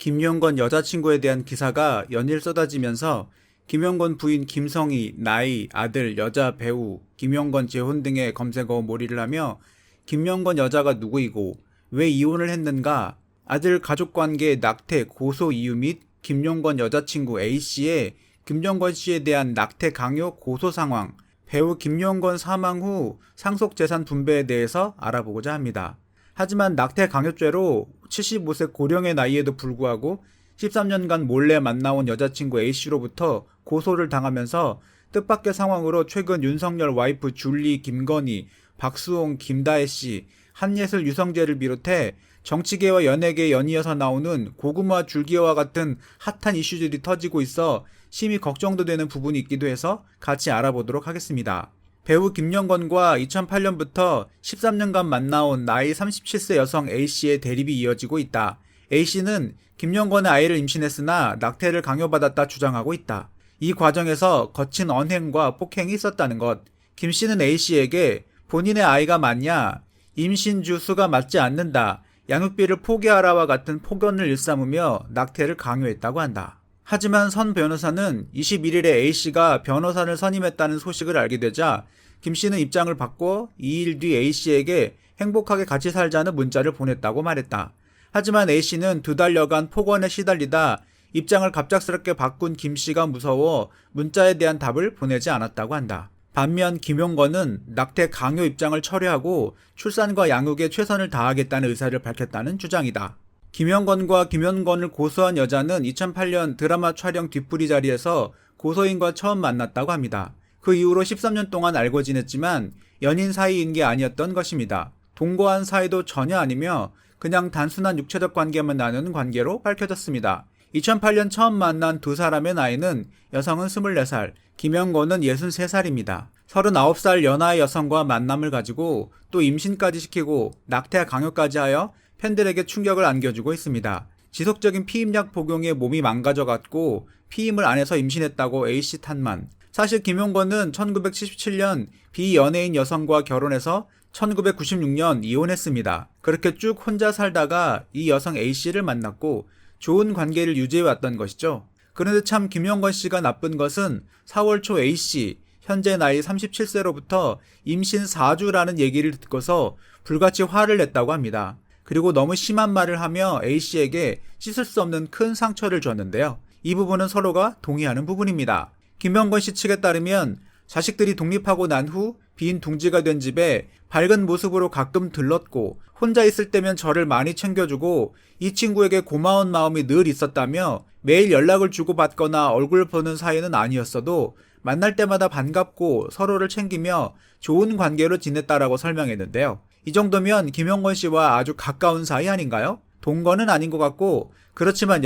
김용건 여자친구에 대한 기사가 연일 쏟아지면서 김용건 부인 김성희, 나이, 아들, 여자 배우, 김용건 재혼 등의 검색어 몰이를 하며 김용건 여자가 누구이고 왜 이혼을 했는가, 아들 가족관계 낙태 고소 이유 및 김용건 여자친구 A씨의 김용건 씨에 대한 낙태 강요 고소 상황, 배우 김용건 사망 후 상속재산 분배에 대해서 알아보고자 합니다. 하지만 낙태 강요죄로 75세 고령의 나이에도 불구하고 13년간 몰래 만나온 여자친구 A씨로부터 고소를 당하면서 뜻밖의 상황으로 최근 윤석열 와이프 줄리 김건희, 박수홍, 김다혜씨, 한예슬 유성재를 비롯해 정치계와 연예계 연이어서 나오는 고구마 줄기와 같은 핫한 이슈들이 터지고 있어 심히 걱정도 되는 부분이 있기도 해서 같이 알아보도록 하겠습니다. 배우 김용건과 2008년부터 13년간 만나온 나이 37세 여성 A씨의 대립이 이어지고 있다. A씨는 김용건의 아이를 임신했으나 낙태를 강요받았다 주장하고 있다. 이 과정에서 거친 언행과 폭행이 있었다는 것. 김씨는 A씨에게 본인의 아이가 맞냐, 임신주 수가 맞지 않는다, 양육비를 포기하라와 같은 폭언을 일삼으며 낙태를 강요했다고 한다. 하지만 선 변호사는 21일에 A씨가 변호사를 선임했다는 소식을 알게 되자 김씨는 입장을 바꿔 2일 뒤 A씨에게 행복하게 같이 살자는 문자를 보냈다고 말했다. 하지만 A씨는 2달여간 폭언에 시달리다 입장을 갑작스럽게 바꾼 김씨가 무서워 문자에 대한 답을 보내지 않았다고 한다. 반면 김용건은 낙태 강요 입장을 철회하고 출산과 양육에 최선을 다하겠다는 의사를 밝혔다는 주장이다. 김용건과 김용건을 고소한 여자는 2008년 드라마 촬영 뒤풀이 자리에서 고소인과 처음 만났다고 합니다. 그 이후로 13년 동안 알고 지냈지만 연인 사이인 게 아니었던 것입니다. 동거한 사이도 전혀 아니며 그냥 단순한 육체적 관계만 나누는 관계로 밝혀졌습니다. 2008년 처음 만난 두 사람의 나이는 여성은 24살, 김용건은 63살입니다. 39살 연하의 여성과 만남을 가지고 또 임신까지 시키고 낙태 강요까지 하여 팬들에게 충격을 안겨주고 있습니다. 지속적인 피임약 복용에 몸이 망가져갔고 피임을 안 해서 임신했다고 A씨 탓만. 사실 김용건은 1977년 비연예인 여성과 결혼해서 1996년 이혼했습니다. 그렇게 쭉 혼자 살다가 이 여성 A씨를 만났고 좋은 관계를 유지해왔던 것이죠. 그런데 참 김용건 씨가 나쁜 것은 4월 초 A씨, 현재 나이 37세로부터 임신 4주라는 얘기를 듣고서 불같이 화를 냈다고 합니다. 그리고 너무 심한 말을 하며 A씨에게 씻을 수 없는 큰 상처를 줬는데요. 이 부분은 서로가 동의하는 부분입니다. 김용건 씨 측에 따르면 자식들이 독립하고 난 후 빈 둥지가 된 집에 밝은 모습으로 가끔 들렀고 혼자 있을 때면 저를 많이 챙겨주고 이 친구에게 고마운 마음이 늘 있었다며 매일 연락을 주고받거나 얼굴 보는 사이는 아니었어도 만날 때마다 반갑고 서로를 챙기며 좋은 관계로 지냈다라고 설명했는데요. 이 정도면 김용건 씨와 아주 가까운 사이 아닌가요? 동거는 아닌 것 같고 그렇지만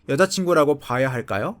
여자친구라고 봐야 할까요?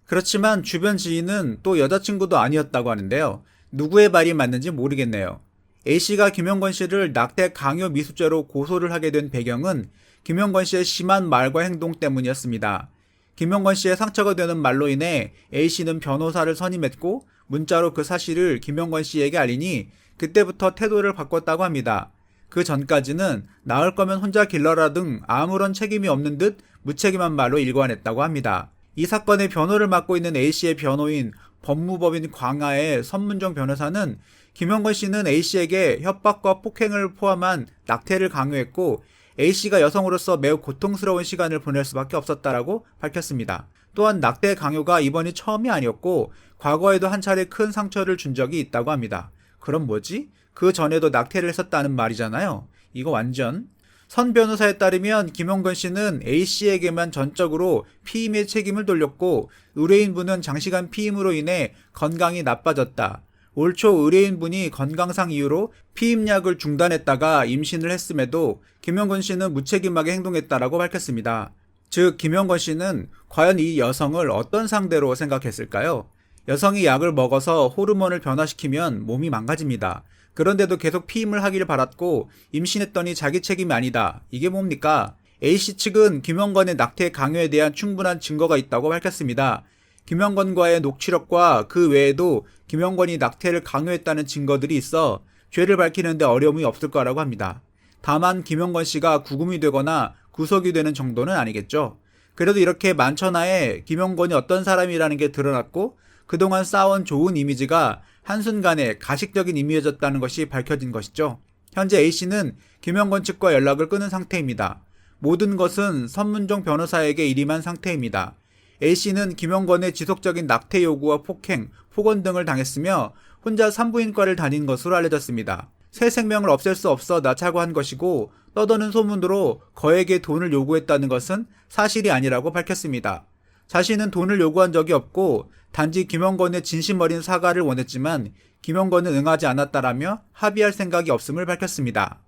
그렇지만 주변 지인은 또 여자친구도 아니었다고 하는데요. 누구의 말이 맞는지 모르겠네요. A씨가 김용건 씨를 낙태 강요 미수죄로 고소를 하게 된 배경은 김용건 씨의 심한 말과 행동 때문이었습니다. 김용건 씨의 상처가 되는 말로 인해 A씨는 변호사를 선임했고 문자로 그 사실을 김용건 씨에게 알리니 그때부터 태도를 바꿨다고 합니다. 그 전까지는 나을 거면 혼자 길러라 등 아무런 책임이 없는 듯 무책임한 말로 일관했다고 합니다. 이 사건의 변호를 맡고 있는 A씨의 변호인 법무법인 광하의 선문정 변호사는 김용건 씨는 A씨에게 협박과 폭행을 포함한 낙태를 강요했고 A씨가 여성으로서 매우 고통스러운 시간을 보낼 수밖에 없었다라고 밝혔습니다. 또한 낙태 강요가 이번이 처음이 아니었고 과거에도 한 차례 큰 상처를 준 적이 있다고 합니다. 그럼 뭐지? 그 전에도 낙태를 했었다는 말이잖아요. 이거 완전... 선 변호사에 따르면 김용건 씨는 A씨에게만 전적으로 피임의 책임을 돌렸고 의뢰인분은 장시간 피임으로 인해 건강이 나빠졌다. 올 초 의뢰인분이 건강상 이유로 피임약을 중단했다가 임신을 했음에도 김용건 씨는 무책임하게 행동했다라고 밝혔습니다. 즉 김용건 씨는 과연 이 여성을 어떤 상대로 생각했을까요? 여성이 약을 먹어서 호르몬을 변화시키면 몸이 망가집니다. 그런데도 계속 피임을 하길 바랐고 임신했더니 자기 책임이 아니다. 이게 뭡니까? A씨 측은 김용건의 낙태 강요에 대한 충분한 증거가 있다고 밝혔습니다. 김용건과의 녹취록과 그 외에도 김용건이 낙태를 강요했다는 증거들이 있어 죄를 밝히는데 어려움이 없을 거라고 합니다. 다만 김용건 씨가 구금이 되거나 구속이 되는 정도는 아니겠죠. 그래도 이렇게 만천하에 김영건이 어떤 사람이라는 게 드러났고 그동안 쌓아온 좋은 이미지가 한순간에 가식적인 이미지였다는 것이 밝혀진 것이죠. 현재 A씨는 김영건 측과 연락을 끊은 상태입니다. 모든 것은 선문종 변호사에게 일임한 상태입니다. A씨는 김영건의 지속적인 낙태 요구와 폭행, 폭언 등을 당했으며 혼자 산부인과를 다닌 것으로 알려졌습니다. 새 생명을 없앨 수 없어 낳자고 한 것이고 떠도는 소문으로 거액의 돈을 요구했다는 것은 사실이 아니라고 밝혔습니다. 자신은 돈을 요구한 적이 없고 단지 김영건의 진심 어린 사과를 원했지만 김영건은 응하지 않았다라며 합의할 생각이 없음을 밝혔습니다.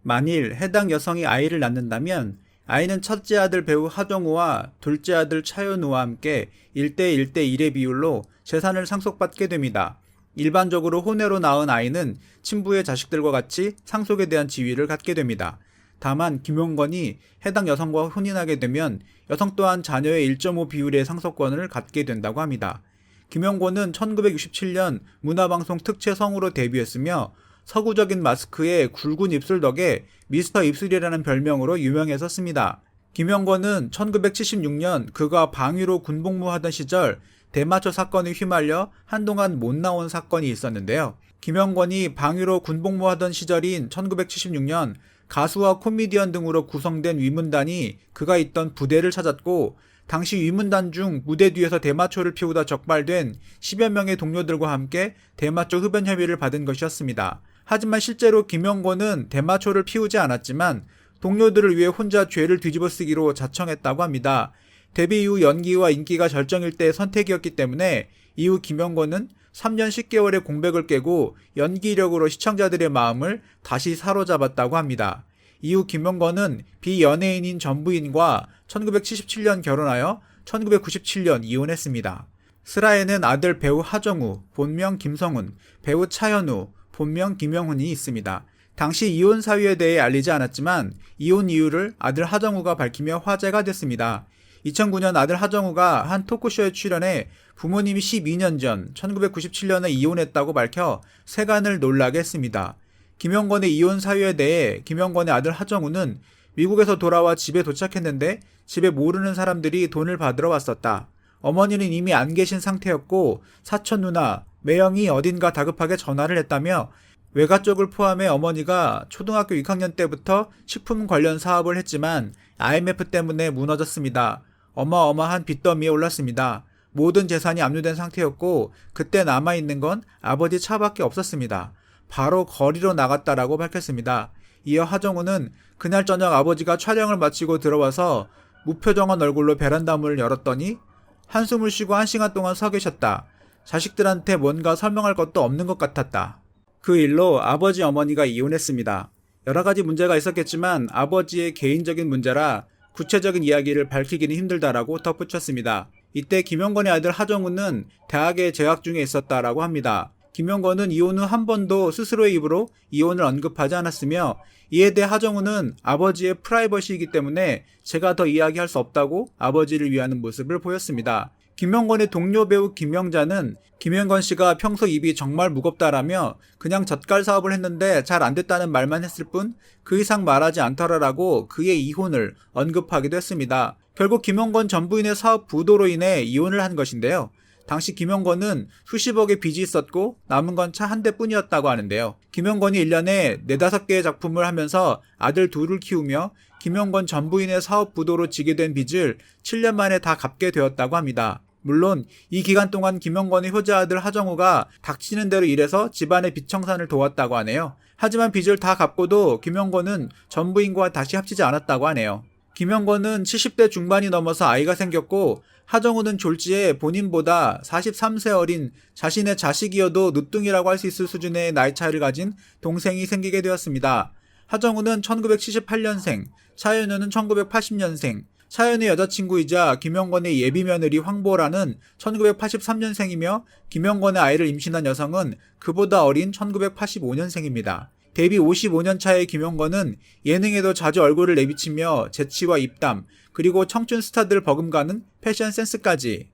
만일 해당 여성이 아이를 낳는다면 아이는 첫째 아들 배우 하정우와 둘째 아들 차현우와 함께 1대 1대1의 비율로 재산을 상속받게 됩니다. 일반적으로 혼외로 낳은 아이는 친부의 자식들과 같이 상속에 대한 지위를 갖게 됩니다. 다만 김영건이 해당 여성과 혼인하게 되면 여성 또한 자녀의 1.5 비율의 상속권을 갖게 된다고 합니다. 김영건은 1967년 문화방송 특채 성우로 데뷔했으며 서구적인 마스크에 굵은 입술 덕에 미스터 입술이라는 별명으로 유명했었습니다. 김영건은 1976년 그가 방위로 군복무하던 시절 대마초 사건에 휘말려 한동안 못 나온 사건이 있었는데요. 김영건이 방위로 군복무하던 시절인 1976년 가수와 코미디언 등으로 구성된 위문단이 그가 있던 부대를 찾았고 당시 위문단 중 무대 뒤에서 대마초를 피우다 적발된 10여 명의 동료들과 함께 대마초 흡연 혐의를 받은 것이었습니다. 하지만 실제로 김영건은 대마초를 피우지 않았지만 동료들을 위해 혼자 죄를 뒤집어 쓰기로 자청했다고 합니다. 데뷔 이후 연기와 인기가 절정일 때의 선택이었기 때문에 이후 김영건은 3년 10개월의 공백을 깨고 연기력으로 시청자들의 마음을 다시 사로잡았다고 합니다. 이후 김영건은 비연예인인 전 부인과 1977년 결혼하여 1997년 이혼했습니다. 슬하에는 아들 배우 하정우, 본명 김성훈, 배우 차현우, 본명 김영훈이 있습니다. 당시 이혼 사유에 대해 알리지 않았지만 이혼 이유를 아들 하정우가 밝히며 화제가 됐습니다. 2009년 아들 하정우가 한 토크쇼에 출연해 부모님이 12년 전 1997년에 이혼했다고 밝혀 세간을 놀라게 했습니다. 김영건의 이혼 사유에 대해 김영건의 아들 하정우는 미국에서 돌아와 집에 도착했는데 집에 모르는 사람들이 돈을 받으러 왔었다. 어머니는 이미 안 계신 상태였고 사촌 누나, 매형이 어딘가 다급하게 전화를 했다며 외가 쪽을 포함해 어머니가 초등학교 6학년 때부터 식품 관련 사업을 했지만 IMF 때문에 무너졌습니다. 어마어마한 빚더미에 올랐습니다. 모든 재산이 압류된 상태였고 그때 남아있는 건 아버지 차밖에 없었습니다. 바로 거리로 나갔다라고 밝혔습니다. 이어 하정우는 그날 저녁 아버지가 촬영을 마치고 들어와서 무표정한 얼굴로 베란다 문을 열었더니 한숨을 쉬고 1시간 동안 서 계셨다. 자식들한테 뭔가 설명할 것도 없는 것 같았다. 그 일로 아버지 어머니가 이혼했습니다. 여러 가지 문제가 있었겠지만 아버지의 개인적인 문제라 구체적인 이야기를 밝히기는 힘들다라고 덧붙였습니다. 이때 김영건의 아들 하정우는 대학에 재학 중에 있었다라고 합니다. 김영건은 이혼 후 한 번도 스스로의 입으로 이혼을 언급하지 않았으며 이에 대해 하정우는 아버지의 프라이버시이기 때문에 제가 더 이야기할 수 없다고 아버지를 위하는 모습을 보였습니다. 김영건의 동료 배우 김영자는 김영건 씨가 평소 입이 정말 무겁다라며 그냥 젓갈 사업을 했는데 잘 안 됐다는 말만 했을 뿐 그 이상 말하지 않더라라고 그의 이혼을 언급하기도 했습니다. 결국 김영건 전 부인의 사업 부도로 인해 이혼을 한 것인데요. 당시 김영건은 수십억의 빚이 있었고 남은 건 차 한 대뿐이었다고 하는데요. 김영건이 1년에 4-5개의 작품을 하면서 아들 둘을 키우며 김영건 전 부인의 사업 부도로 지게 된 빚을 7년 만에 다 갚게 되었다고 합니다. 물론 이 기간 동안 김영건의 효자아들 하정우가 닥치는 대로 일해서 집안의 빚 청산을 도왔다고 하네요. 하지만 빚을 다 갚고도 김영건은 전 부인과 다시 합치지 않았다고 하네요. 김영건은 70대 중반이 넘어서 아이가 생겼고 하정우는 졸지에 본인보다 43세 어린 자신의 자식이어도 늦둥이라고 할 수 있을 수준의 나이 차이를 가진 동생이 생기게 되었습니다. 하정우는 1978년생, 차현우는 1980년생, 차현우의 여자친구이자 김영건의 예비며느리 황보라는 1983년생이며 김영건의 아이를 임신한 여성은 그보다 어린 1985년생입니다. 데뷔 55년 차의 김영건은 예능에도 자주 얼굴을 내비치며 재치와 입담, 그리고 청춘 스타들 버금가는 패션 센스까지